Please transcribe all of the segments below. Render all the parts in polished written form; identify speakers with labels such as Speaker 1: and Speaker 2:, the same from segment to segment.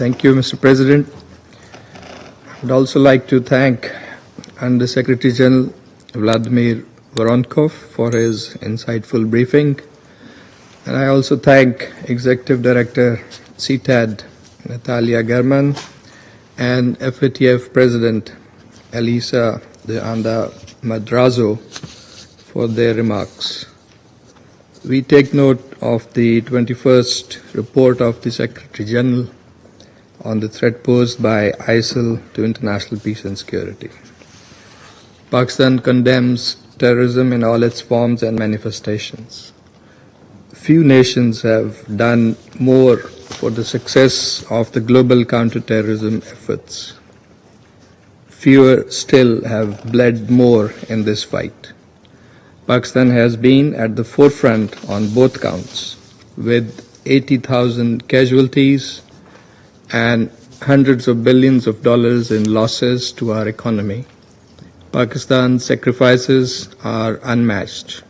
Speaker 1: Thank you, Mr. President. I'd also like to thank Under Secretary General Vladimir Voronkov for his insightful briefing. And I also thank Executive Director CTAD Natalia German and FATF President Elisa de Anda Madrazo for their remarks. We take note of the 21st report of the Secretary General on the threat posed by ISIL to international peace and security. Pakistan condemns terrorism in all its forms and manifestations. Few nations have done more for the success of the global counterterrorism efforts. Fewer still have bled more in this fight. Pakistan has been at the forefront on both counts, with 80,000 casualties and hundreds of billions of dollars in losses to our economy. Pakistan's sacrifices are unmatched.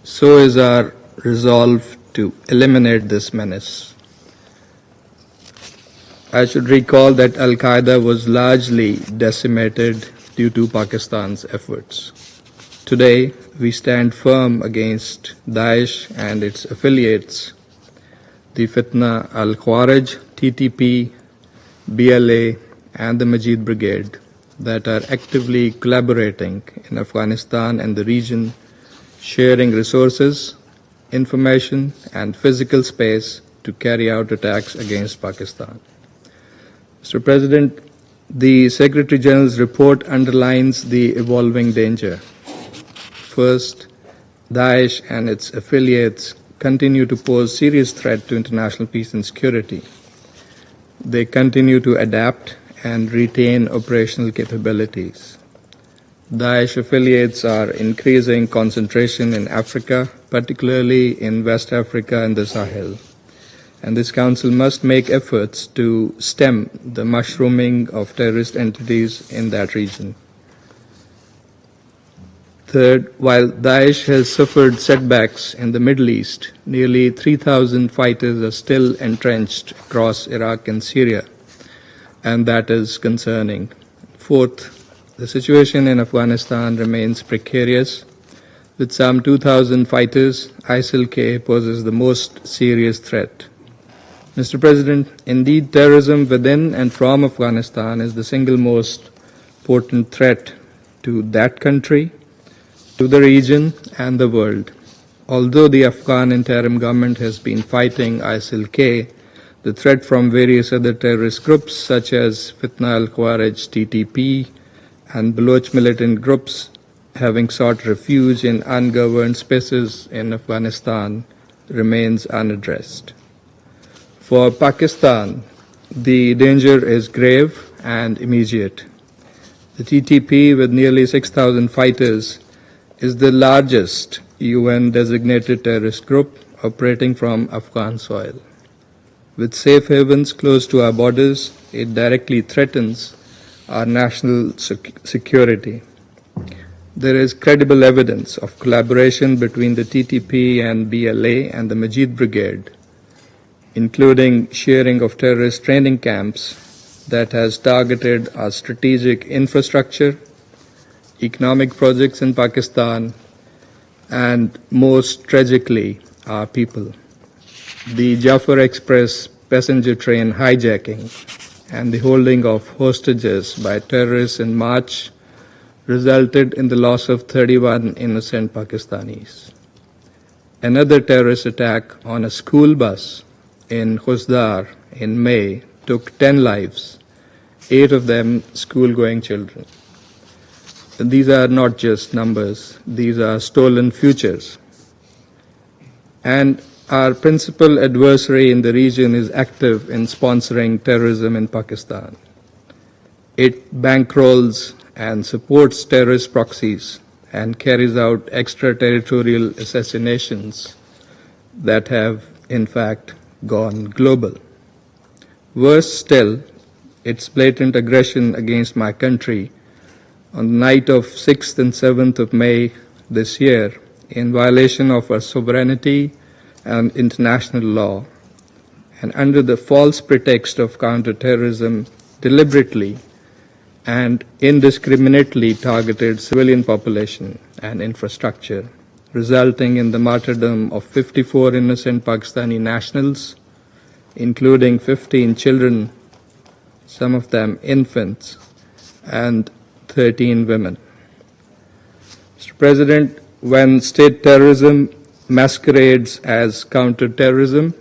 Speaker 1: So is our resolve to eliminate this menace. I should recall that Al-Qaeda was largely decimated due to Pakistan's efforts. Today, we stand firm against Daesh and its affiliates, the Fitna al-Khawarij, TTP, BLA, and the Majid Brigade, that are actively collaborating in Afghanistan and the region, sharing resources, information, and physical space to carry out attacks against Pakistan. Mr. President, the Secretary General's report underlines the evolving danger. First, Daesh and its affiliates continue to pose serious threat to international peace and security. They continue to adapt and retain operational capabilities. Daesh affiliates are increasing concentration in Africa, particularly in West Africa and the Sahel. And this Council must make efforts to stem the mushrooming of terrorist entities in that region. Third, while Daesh has suffered setbacks in the Middle East, nearly 3,000 fighters are still entrenched across Iraq and Syria, and that is concerning. Fourth, the situation in Afghanistan remains precarious. With some 2,000 fighters, ISIL-K poses the most serious threat. Mr. President, indeed, terrorism within and from Afghanistan is the single most potent threat to that country, to the region, and the world. Although the Afghan interim government has been fighting ISIL-K, the threat from various other terrorist groups such as Fitna al-Khawarij, TTP, and Baloch militant groups having sought refuge in ungoverned spaces in Afghanistan remains unaddressed. For Pakistan, the danger is grave and immediate. The TTP, with nearly 6,000 fighters, is the largest UN-designated terrorist group operating from Afghan soil. With safe havens close to our borders, it directly threatens our national security. There is credible evidence of collaboration between the TTP and BLA and the Majid Brigade, including sharing of terrorist training camps that has targeted our strategic infrastructure, economic projects in Pakistan, and most tragically, our people. The Jafar Express passenger train hijacking and the holding of hostages by terrorists in March resulted in the loss of 31 innocent Pakistanis. Another terrorist attack on a school bus in Khuzdar in May took 10 lives, 8 of them school-going children. These are not just numbers, these are stolen futures. And our principal adversary in the region is active in sponsoring terrorism in Pakistan. It bankrolls and supports terrorist proxies and carries out extraterritorial assassinations that have, in fact, gone global. Worse still, its blatant aggression against my country on the night of 6th and 7th of May this year, in violation of our sovereignty and international law, and under the false pretext of counterterrorism deliberately and indiscriminately targeted civilian population and infrastructure, resulting in the martyrdom of 54 innocent Pakistani nationals, including 15 children, some of them infants, and 13 women. Mr. President, when state terrorism masquerades as counterterrorism,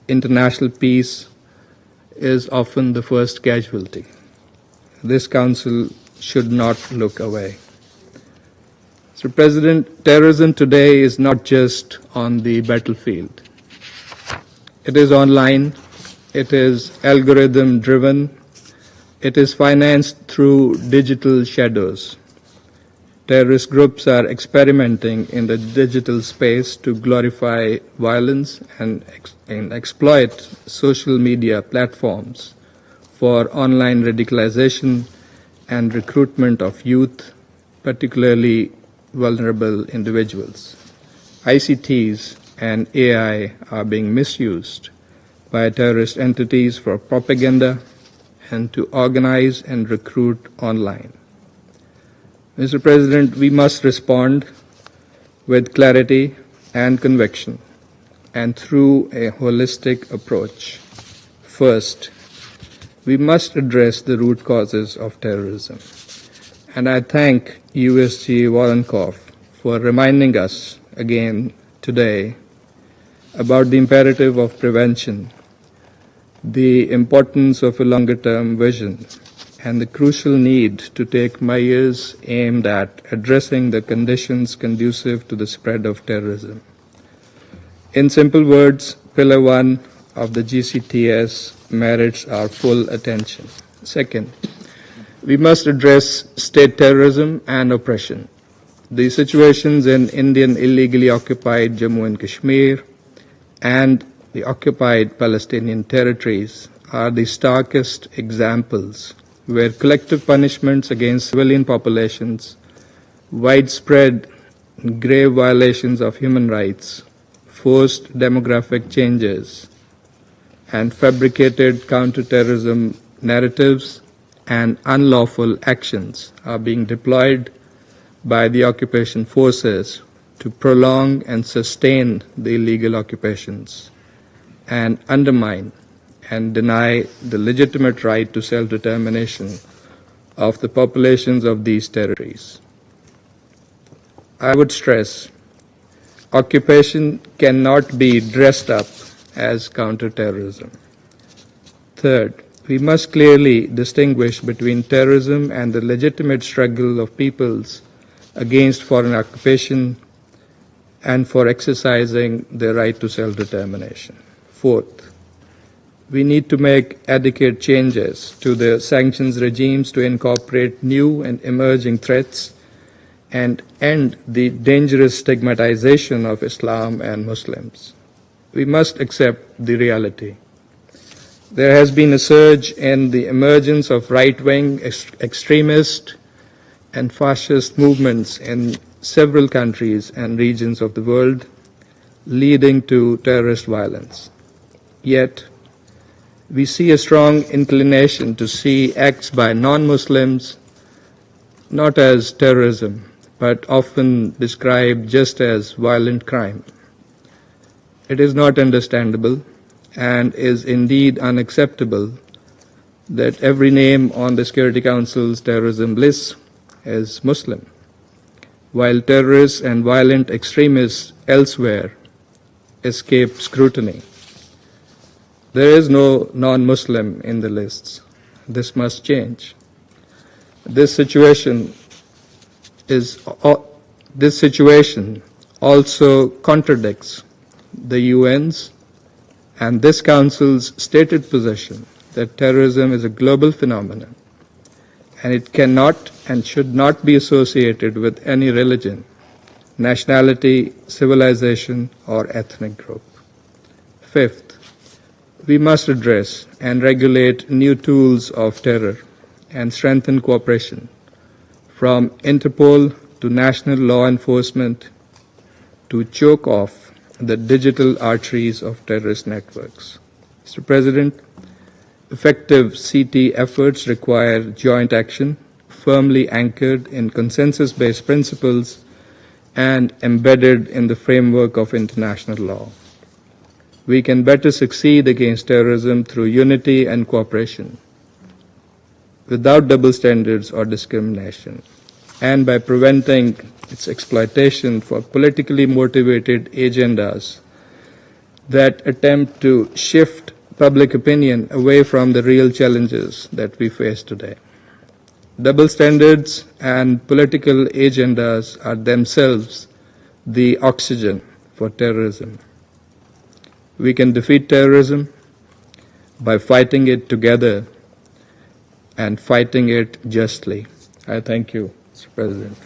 Speaker 1: international peace is often the first casualty. This Council should not look away. Mr. President, terrorism today is not just on the battlefield. It is online, it is algorithm-driven, it is financed through digital shadows. Terrorist groups are experimenting in the digital space to glorify violence and exploit social media platforms for online radicalization and recruitment of youth, particularly vulnerable individuals. ICTs and AI are being misused by terrorist entities for propaganda and to organize and recruit online. Mr. President, we must respond with clarity and conviction and through a holistic approach. First, we must address the root causes of terrorism. And I thank USG Voronkov for reminding us again today about the imperative of prevention, the importance of a longer-term vision, and the crucial need to take measures aimed at addressing the conditions conducive to the spread of terrorism. In simple words, Pillar 1 of the GCTS merits our full attention. Second, we must address state terrorism and oppression. The situations in Indian illegally occupied Jammu and Kashmir and the occupied Palestinian territories are the starkest examples where collective punishments against civilian populations, widespread grave violations of human rights, forced demographic changes, and fabricated counterterrorism narratives and unlawful actions are being deployed by the occupation forces to prolong and sustain the illegal occupations and undermine and deny the legitimate right to self-determination of the populations of these territories. I would stress, occupation cannot be dressed up as counterterrorism. Third, we must clearly distinguish between terrorism and the legitimate struggle of peoples against foreign occupation and for exercising their right to self-determination. Fourth, we need to make adequate changes to the sanctions regimes to incorporate new and emerging threats and end the dangerous stigmatization of Islam and Muslims. We must accept the reality. There has been a surge in the emergence of right-wing extremist and fascist movements in several countries and regions of the world, leading to terrorist violence. Yet, we see a strong inclination to see acts by non-Muslims not as terrorism, but often described just as violent crime. It is not understandable and is indeed unacceptable that every name on the Security Council's terrorism list is Muslim, while terrorists and violent extremists elsewhere escape scrutiny. There is no non-Muslim in the lists. This must change. This situation also contradicts the UN's and this Council's stated position that terrorism is a global phenomenon and it cannot and should not be associated with any religion, nationality, civilization, or ethnic group. Fifth, we must address and regulate new tools of terror and strengthen cooperation from Interpol to national law enforcement to choke off the digital arteries of terrorist networks. Mr. President, effective CT efforts require joint action, firmly anchored in consensus-based principles and embedded in the framework of international law. We can better succeed against terrorism through unity and cooperation, without double standards or discrimination, and by preventing its exploitation for politically motivated agendas that attempt to shift public opinion away from the real challenges that we face today. Double standards and political agendas are themselves the oxygen for terrorism. We can defeat terrorism by fighting it together and fighting it justly. I thank you, Mr. President.